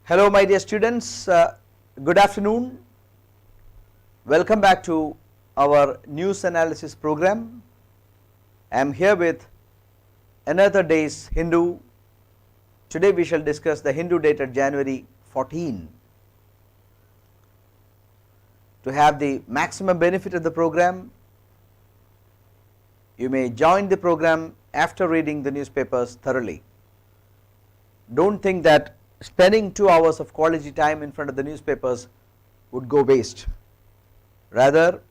Hello my dear students, good afternoon. Welcome back to our news analysis program. I am here with another day's Hindu. Today we shall discuss the Hindu dated January 14. To have the maximum benefit of the program, you may join the program after reading the newspapers thoroughly. Don't think that spending 2 hours of quality time in front of the newspapers would go waste. Rather,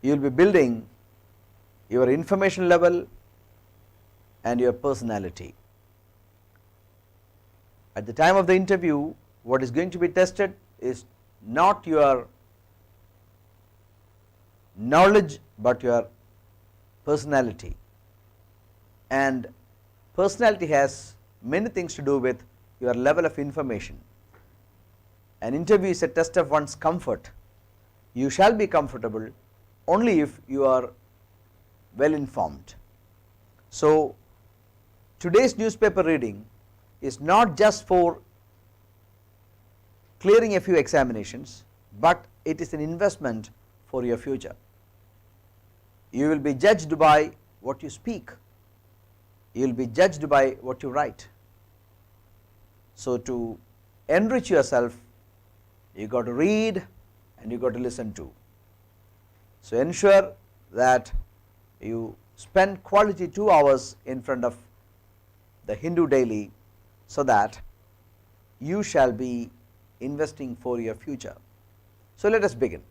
you will be building your information level and your personality. At the time of the interview, what is going to be tested is not your knowledge but your personality, and personality has many things to do with your level of information. An interview is a test of one's comfort. You shall be comfortable only if you are well informed. So today's newspaper reading is not just for clearing a few examinations, but it is an investment for your future. You will be judged by what you speak. You will be judged by what you write. So to enrich yourself, you got to read and you got to listen to. So ensure that you spend quality 2 hours in front of the Hindu daily, so that you shall be investing for your future. So let us begin.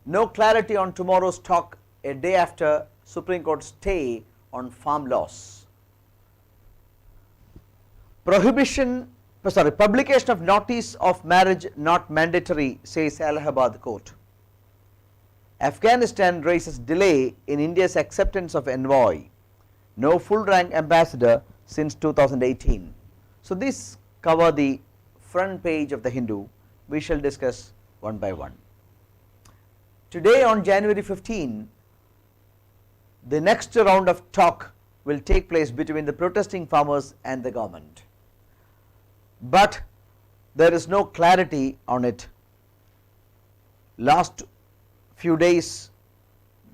No clarity on tomorrow's talk a day after Supreme Court stay on farm laws. Publication of notice of marriage not mandatory, says Allahabad court. Afghanistan raises delay in India's acceptance of envoy. No full rank ambassador since 2018. So this cover the front page of the Hindu. We shall discuss one by one. Today on January 15, the next round of talk will take place between the protesting farmers and the government, but there is no clarity on it. Last few days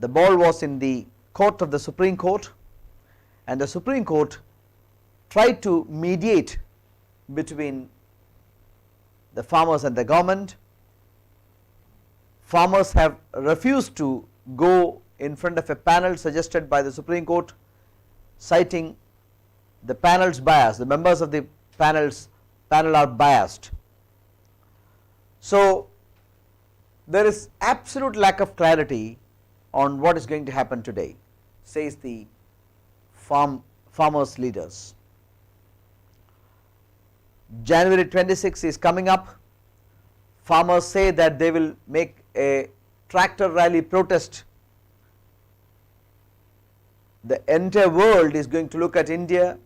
the ball was in the court of the Supreme Court, and the Supreme Court tried to mediate between the farmers and the government. Farmers have refused to go in front of a panel suggested by the Supreme Court, citing the panel's bias. The members of the panel are biased. So there is absolute lack of clarity on what is going to happen today, says the farmers leaders. January 26 is coming up. Farmers say that they will make a tractor rally protest. The entire world is going to look at India.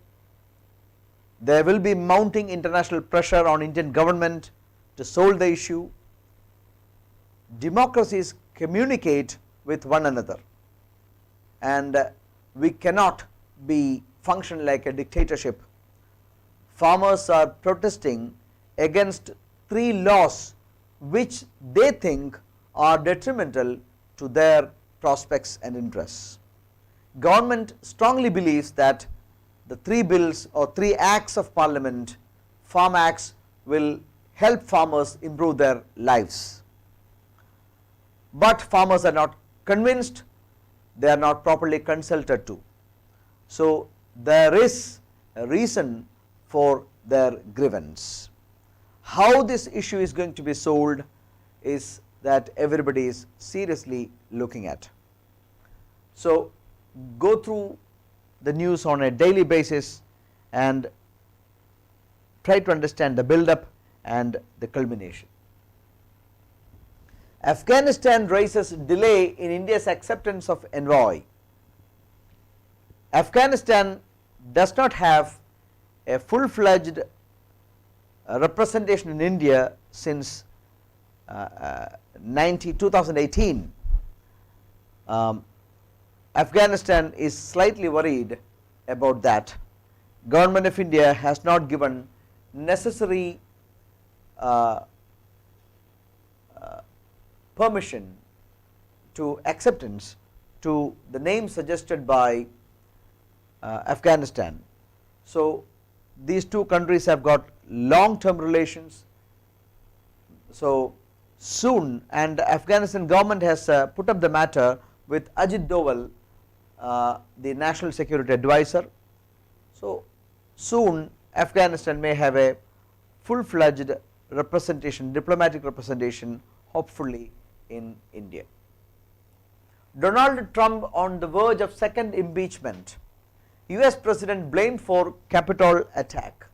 There will be mounting international pressure on Indian government to solve the issue. Democracies communicate with one another, and we cannot be function like a dictatorship. Farmers are protesting against 3 laws which they think are detrimental to their prospects and interests. Government strongly believes that the 3 bills or 3 acts of parliament, farm acts, will help farmers improve their lives. But farmers are not convinced, they are not properly consulted to. So there is a reason for their grievance. How this issue is going to be solved is that everybody is seriously looking at. So go through the news on a daily basis and try to understand the build-up and the culmination. Afghanistan raises delay in India's acceptance of envoy. Afghanistan does not have a full-fledged representation in India since 2018. Afghanistan is slightly worried about that. Government of India has not given necessary permission to acceptance to the name suggested by Afghanistan. So, these two countries have got long term relations. So, soon, and Afghanistan government has put up the matter with Ajit Doval, the National Security Advisor. So, soon Afghanistan may have a full-fledged representation, diplomatic representation, hopefully in India. Donald Trump on the verge of second impeachment. US President blamed for Capitol attack.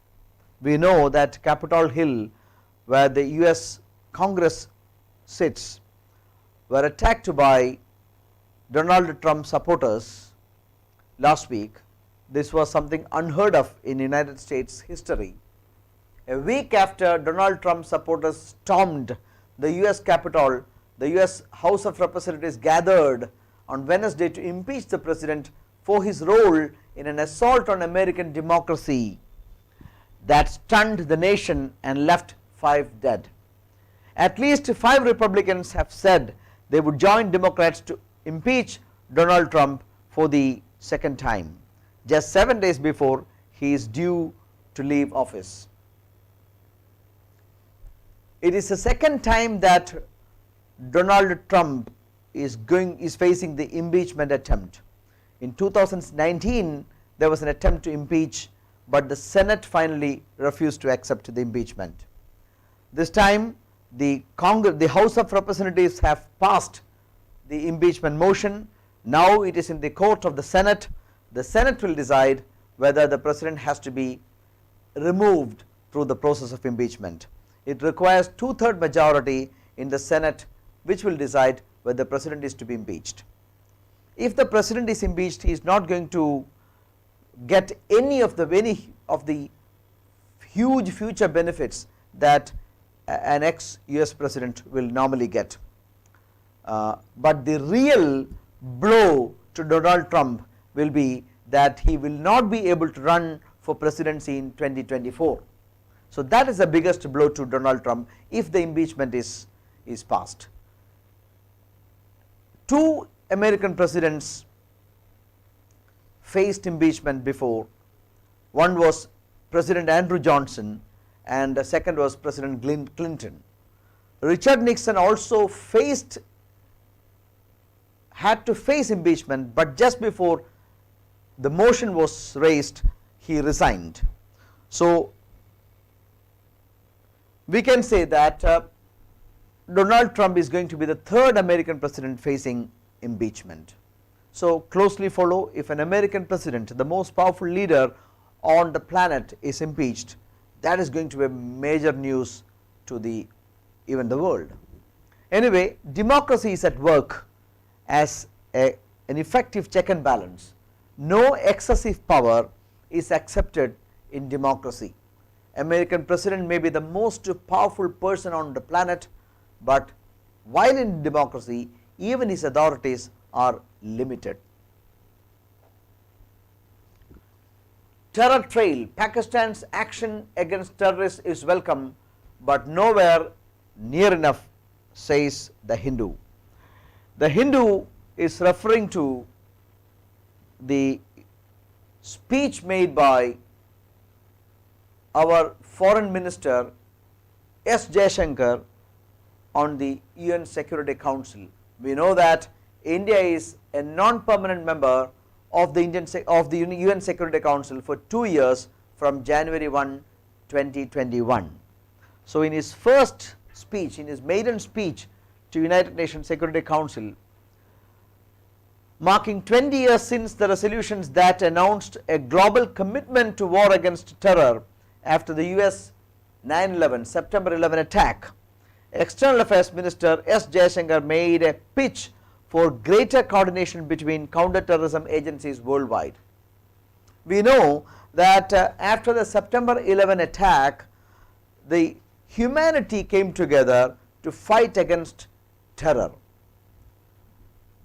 We know that Capitol Hill, where the US Congress sits, were attacked by Donald Trump supporters last week. This was something unheard of in United States history. A week after Donald Trump supporters stormed the US Capitol, the US House of Representatives gathered on Wednesday to impeach the president for his role in an assault on American democracy that stunned the nation and left 5 dead. At least 5 Republicans have said they would join Democrats to impeach Donald Trump for the second time, just 7 days before he is due to leave office. It is the second time that Donald Trump is facing the impeachment attempt. In 2019, there was an attempt to impeach, but the Senate finally refused to accept the impeachment. This time, the House of Representatives have passed the impeachment motion. Now it is in the court of the Senate. The Senate will decide whether the president has to be removed through the process of impeachment. It requires 2/3 majority in the Senate, which will decide whether the president is to be impeached. If the president is impeached, he is not going to get any of the huge future benefits that an ex-US president will normally get. But the real blow to Donald Trump will be that he will not be able to run for presidency in 2024. So that is the biggest blow to Donald Trump if the impeachment is passed. 2 American presidents faced impeachment before. One was President Andrew Johnson and the second was President Clinton. Richard Nixon also had to face impeachment, but just before the motion was raised, he resigned. So we can say that Donald Trump is going to be the 3rd American president facing impeachment. So closely follow, if an American president, the most powerful leader on the planet, is impeached, that is going to be major news to even the world. Anyway, democracy is at work as an effective check and balance. No excessive power is accepted in democracy. American president may be the most powerful person on the planet, but while in democracy, even his authorities are limited. Terror trail. Pakistan's action against terrorists is welcome, but nowhere near enough, says the Hindu. The Hindu is referring to the speech made by our foreign minister S. Jaishankar on the UN Security Council. We know that India is a non-permanent member of the UN Security Council for 2 years from January 1, 2021. So in his first speech, in his maiden speech to United Nations Security Council, marking 20 years since the resolutions that announced a global commitment to war against terror after the US 9/11 September 11 attack, External Affairs Minister S. Jaishankar made a pitch for greater coordination between counter-terrorism agencies worldwide. We know that after the September 11 attack, the humanity came together to fight against terror.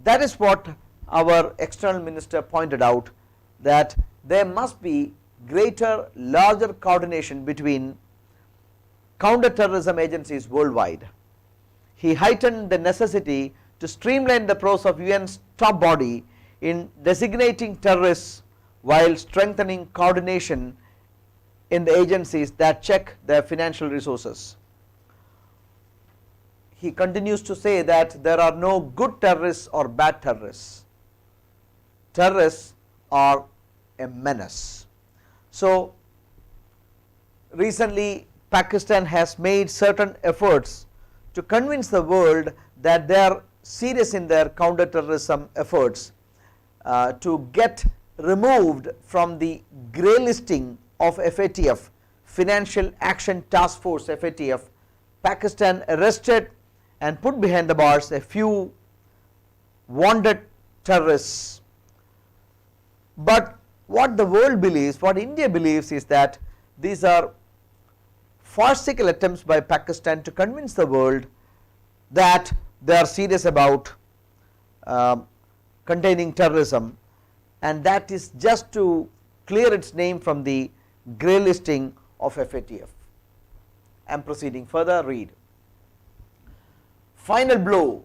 That is what our external minister pointed out, that there must be larger coordination between counter-terrorism agencies worldwide. He heightened the necessity to streamline the process of UN's top body in designating terrorists while strengthening coordination in the agencies that check their financial resources. He continues to say that there are no good terrorists or bad terrorists. Terrorists are a menace. So, recently Pakistan has made certain efforts to convince the world that they are serious in their counter-terrorism efforts to get removed from the grey listing of FATF, Financial Action Task Force FATF. Pakistan arrested and put behind the bars a few wanted terrorists. But what the world believes, what India believes, is that these are farcical attempts by Pakistan to convince the world that they are serious about containing terrorism, and that is just to clear its name from the grey listing of FATF. I am proceeding further. Read. Final blow.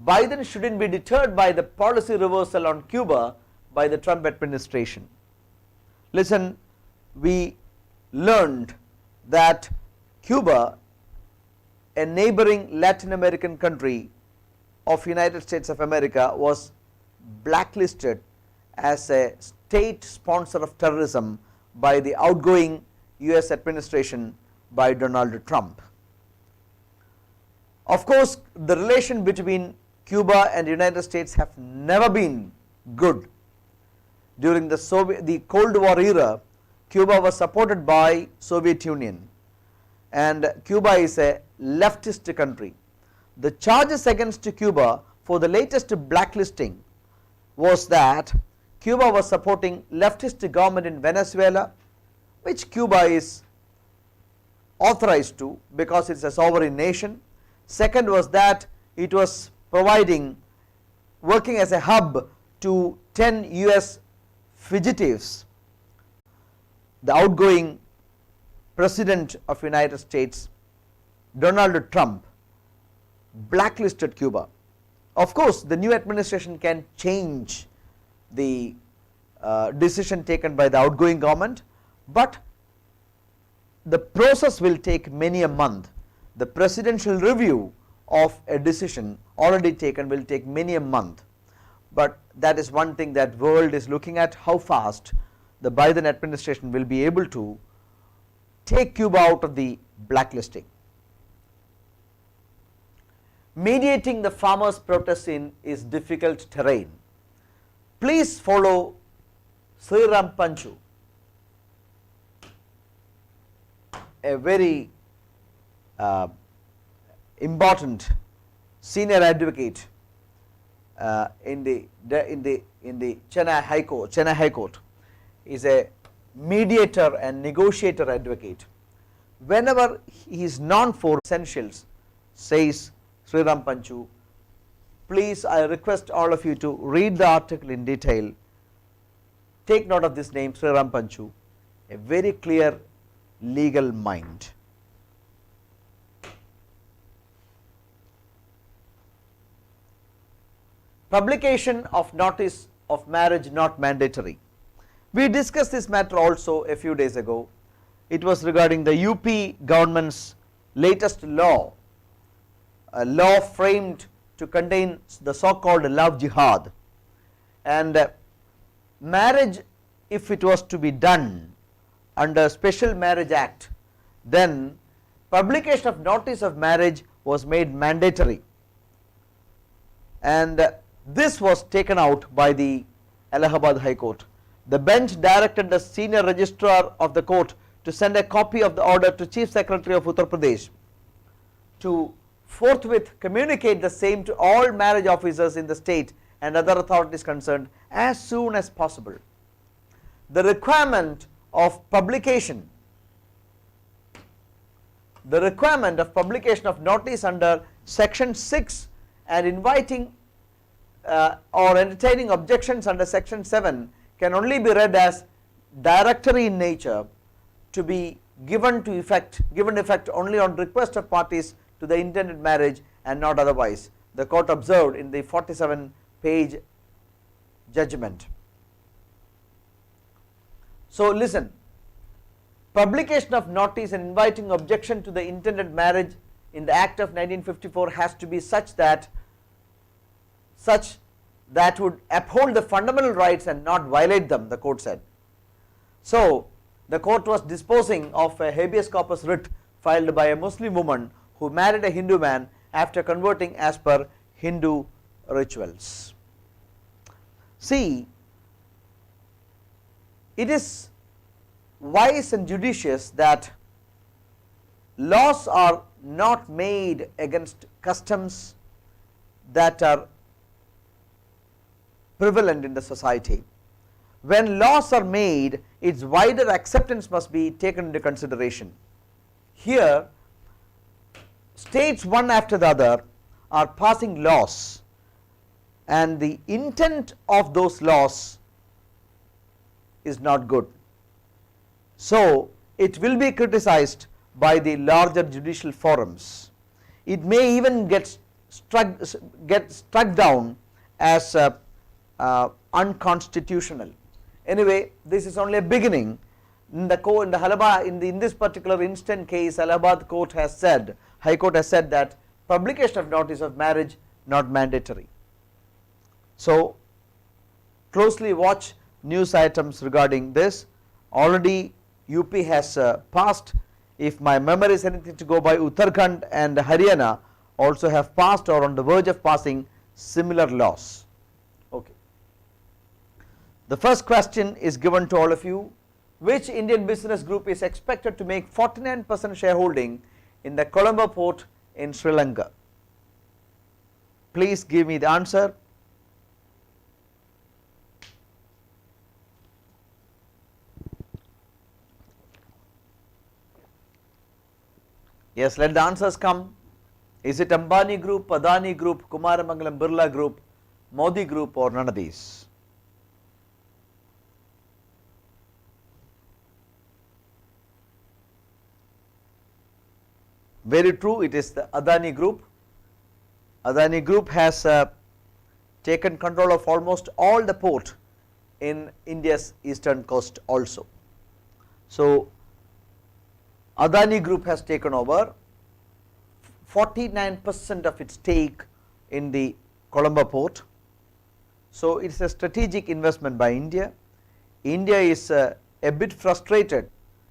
Biden shouldn't be deterred by the policy reversal on Cuba by the Trump administration. Listen, we learned that Cuba, a neighboring Latin American country of United States of America, was blacklisted as a state sponsor of terrorism by the outgoing US administration by Donald Trump. Of course, the relation between Cuba and the United States have never been good. During the Cold War era, Cuba was supported by Soviet Union, and Cuba is a leftist country. The charges against Cuba for the latest blacklisting was that Cuba was supporting leftist government in Venezuela, which Cuba is authorized to because it is a sovereign nation. Second was that it was working as a hub to 10 US fugitives. The outgoing President of United States, Donald Trump, blacklisted Cuba. Of course, the new administration can change the decision taken by the outgoing government, but the process will take many a month. The presidential review of a decision already taken will take many a month, but that is one thing that world is looking at, how fast the Biden administration will be able to take Cuba out of the blacklisting. Mediating the farmers' protests is difficult terrain. Please follow Sriram Panchu, a very important senior advocate in the Chennai High Court. Is a mediator and negotiator advocate. Whenever he is known for essentials, says Sriram Panchu, please, I request all of you to read the article in detail. Take note of this name, Sriram Panchu, a very clear legal mind. Publication of notice of marriage not mandatory. We discussed this matter also a few days ago. It was regarding the UP government's latest law, a law framed to contain the so-called love jihad, and marriage, if it was to be done under Special Marriage Act, then publication of notice of marriage was made mandatory, and this was taken out by the Allahabad High Court. The bench directed the senior registrar of the court to send a copy of the order to Chief Secretary of Uttar Pradesh to forthwith communicate the same to all marriage officers in the state and other authorities concerned as soon as possible. The requirement of publication of notice under section 6 and inviting or entertaining objections under section 7 can only be read as directory in nature, to be given effect only on request of parties to the intended marriage and not otherwise, the court observed in the 47-page judgment. So listen, publication of notice and inviting objection to the intended marriage in the Act of 1954 has to be such that would uphold the fundamental rights and not violate them, the court said. So the court was disposing of a habeas corpus writ filed by a Muslim woman who married a Hindu man after converting as per Hindu rituals. See, it is wise and judicious that laws are not made against customs that are prevalent in the society. When laws are made, its wider acceptance must be taken into consideration. Here, states one after the other are passing laws, and the intent of those laws is not good. So it will be criticized by the larger judicial forums. It may even get struck down as unconstitutional. Anyway, this is only a beginning. In this particular instant case, Allahabad court has said, High Court has said that publication of notice of marriage not mandatory. So closely watch news items regarding this. Already UP has passed. If my memory is anything to go by, Uttarakhand and Haryana also have passed or on the verge of passing similar laws. Okay. The first question is given to all of you. Which Indian business group is expected to make 49% shareholding in the Colombo port in Sri Lanka? Please give me the answer. Yes, let the answers come. Is it Ambani Group, Adani Group, Kumaramangalam Birla Group, Modi Group, or none of these? Very true, it is the Adani Group. Adani Group has taken control of almost all the port in India's eastern coast also. So Adani Group has taken over 49% of its stake in the Colombo port. So it is a strategic investment by India. India is a bit frustrated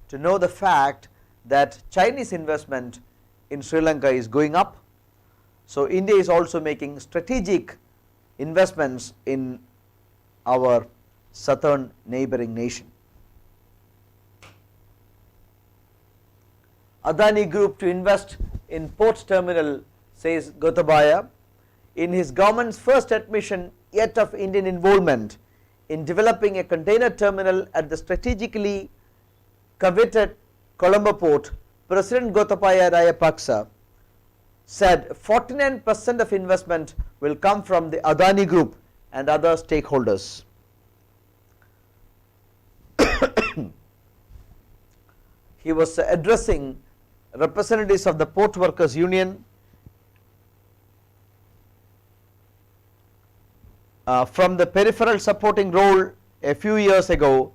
to know the fact that Chinese investment in Sri Lanka is going up. So India is also making strategic investments in our southern neighboring nation. Adani Group to invest in port terminal, says Gotabaya, in his government's first admission yet of Indian involvement in developing a container terminal at the strategically coveted Colombo port. President Gotabaya Rajapaksa said 49% of investment will come from the Adani Group and other stakeholders. He was addressing representatives of the Port Workers Union from the peripheral supporting role a few years ago.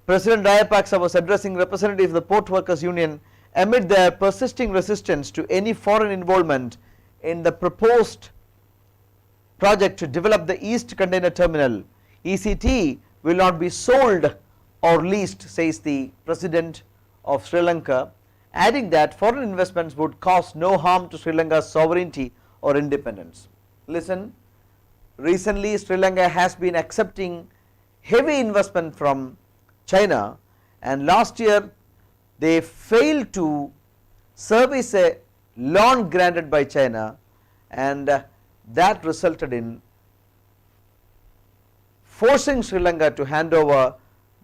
President Rajapaksa was addressing representatives of the Port Workers Union amid their persisting resistance to any foreign involvement in the proposed project to develop the East Container Terminal. ECT will not be sold or leased, says the President of Sri Lanka, adding that foreign investments would cause no harm to Sri Lanka's sovereignty or independence. Listen, recently Sri Lanka has been accepting heavy investment from China, and last year they failed to service a loan granted by China, and that resulted in forcing Sri Lanka to hand over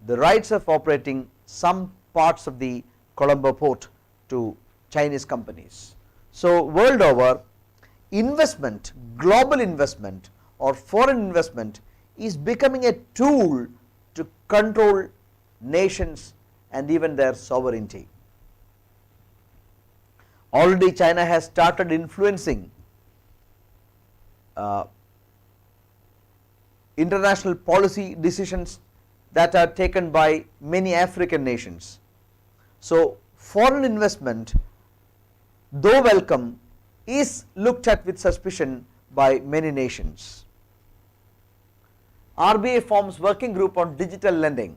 the rights of operating some parts of the Colombo port to Chinese companies. So world over, investment, global investment or foreign investment is becoming a tool to control nations and even their sovereignty. Already China has started influencing international policy decisions that are taken by many African nations. So, foreign investment, though welcome, is looked at with suspicion by many nations. RBI forms working group on digital lending.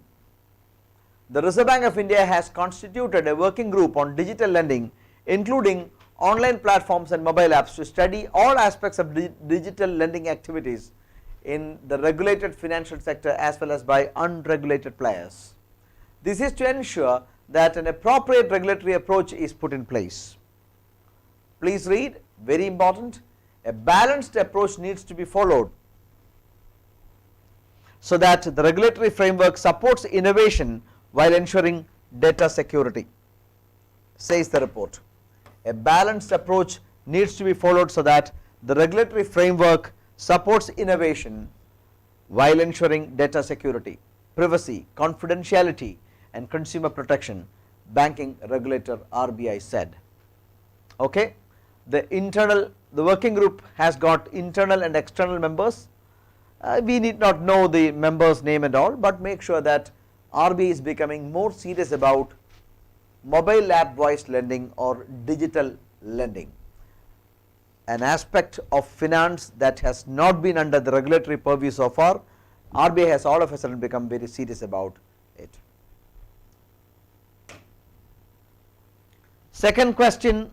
The Reserve Bank of India has constituted a working group on digital lending, including online platforms and mobile apps, to study all aspects of digital lending activities in the regulated financial sector as well as by unregulated players. This is to ensure that an appropriate regulatory approach is put in place. Please read, very important, a balanced approach needs to be followed so that the regulatory framework supports innovation while ensuring data security, says the report. A balanced approach needs to be followed so that the regulatory framework supports innovation while ensuring data security, privacy, confidentiality and consumer protection, banking regulator RBI said. Okay. The working group has got internal and external members. We need not know the members' name and all, but make sure that RBI is becoming more serious about mobile app voice lending or digital lending, an aspect of finance that has not been under the regulatory purview so far. RBI has all of a sudden become very serious about it. Second question,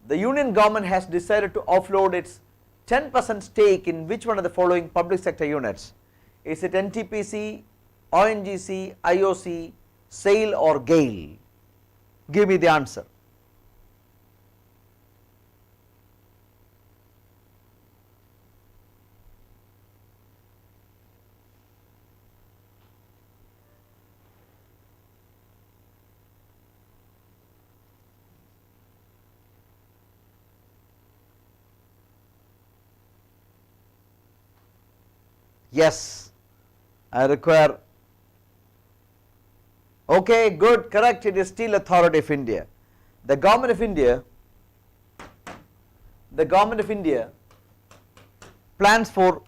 the union government has decided to offload its 10% stake in which one of the following public sector units? Is it NTPC, ONGC, IOC, SAIL or GAIL? Give me the answer. Yes, I require. Okay, good, correct, it is Steel Authority of India. The government of India plans to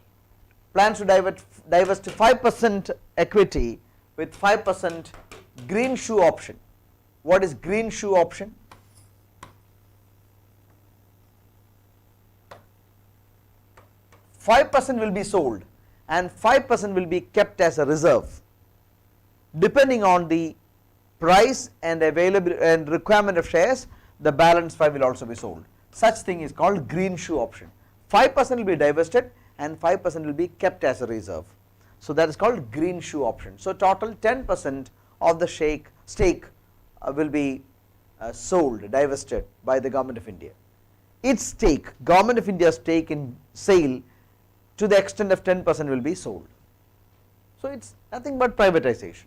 divest 5% equity with 5% green shoe option. What is green shoe option? %5 will be sold and 5% will be kept as a reserve. Depending on the price and availability and requirement of shares, the balance 5 will also be sold. Such thing is called green shoe option. 5% will be divested and 5% will be kept as a reserve. So that is called green shoe option. So total 10% of the stake will be sold, divested by the government of India. Its stake, government of India's stake in SAIL, to the extent of 10% will be sold. So it is nothing but privatization.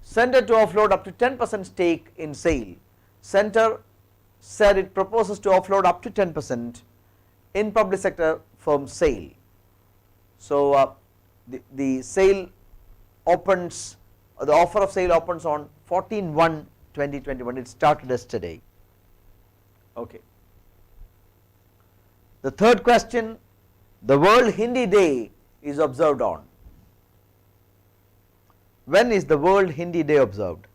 Centre to offload up to 10% stake in SAIL. Centre said it proposes to offload up to 10% in public sector firm SAIL. So the SAIL opens, the offer of SAIL opens on 14/1/2021. It started yesterday. Okay. The third question, the World Hindi Day is observed on. When is the World Hindi Day observed?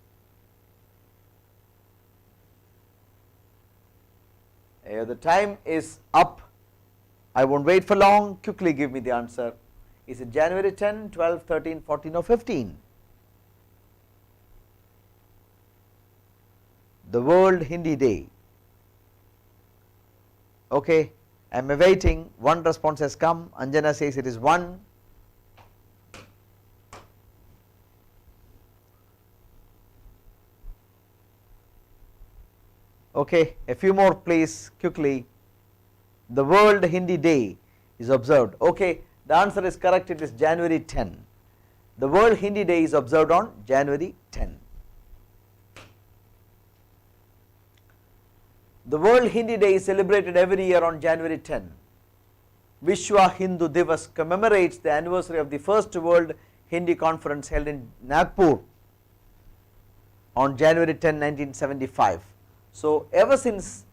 The time is up. I won't wait for long. Quickly give me the answer. Is it January 10, 12, 13, 14 or 15? The World Hindi Day. Okay, I am awaiting. One response has come. Anjana says it is 1. Okay, a few more please, quickly. The World Hindi Day is observed. Okay, the answer is correct, it is January 10. The World Hindi Day is observed on January 10. The World Hindi Day is celebrated every year on January 10. Vishwa Hindu Divas commemorates the anniversary of the first World Hindi Conference held in Nagpur on January 10, 1975. So, ever since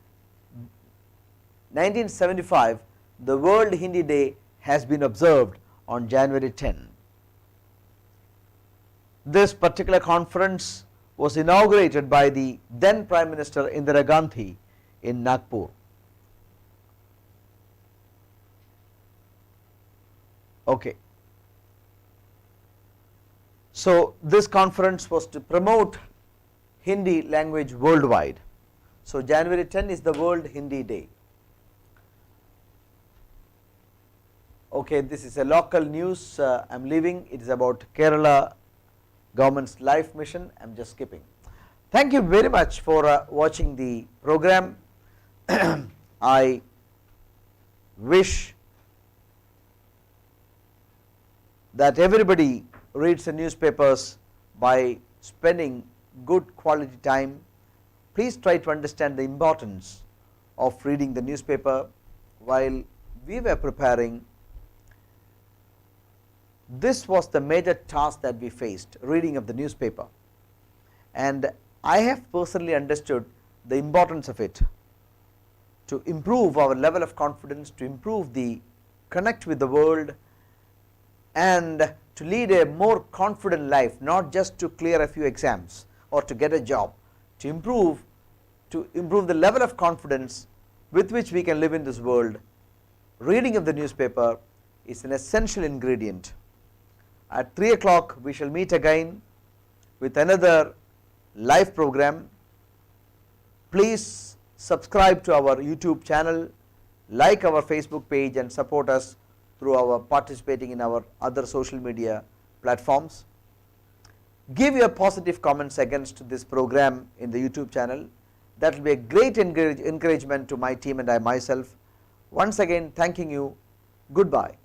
1975, the World Hindi Day has been observed on January 10. This particular conference was inaugurated by the then Prime Minister Indira Gandhi in Nagpur. Okay. So, this conference was to promote Hindi language worldwide. So, January 10 is the World Hindi Day. Okay, this is a local news I am leaving. It is about Kerala government's life mission. I am just skipping. Thank you very much for watching the program. I wish that everybody reads the newspapers by spending good quality time. Please try to understand the importance of reading the newspaper. While we were preparing, this was the major task that we faced, reading of the newspaper, and I have personally understood the importance of it to improve our level of confidence, to improve the connect with the world, and to lead a more confident life, not just to clear a few exams or to get a job, to improve the level of confidence with which we can live in this world. Reading of the newspaper is an essential ingredient. At 3 o'clock we shall meet again with another live program. Please subscribe to our YouTube channel, like our Facebook page, and support us through our participating in our other social media platforms. Give your positive comments against this program in the YouTube channel. That will be a great encouragement to my team and I myself. Once again, thanking you. Goodbye.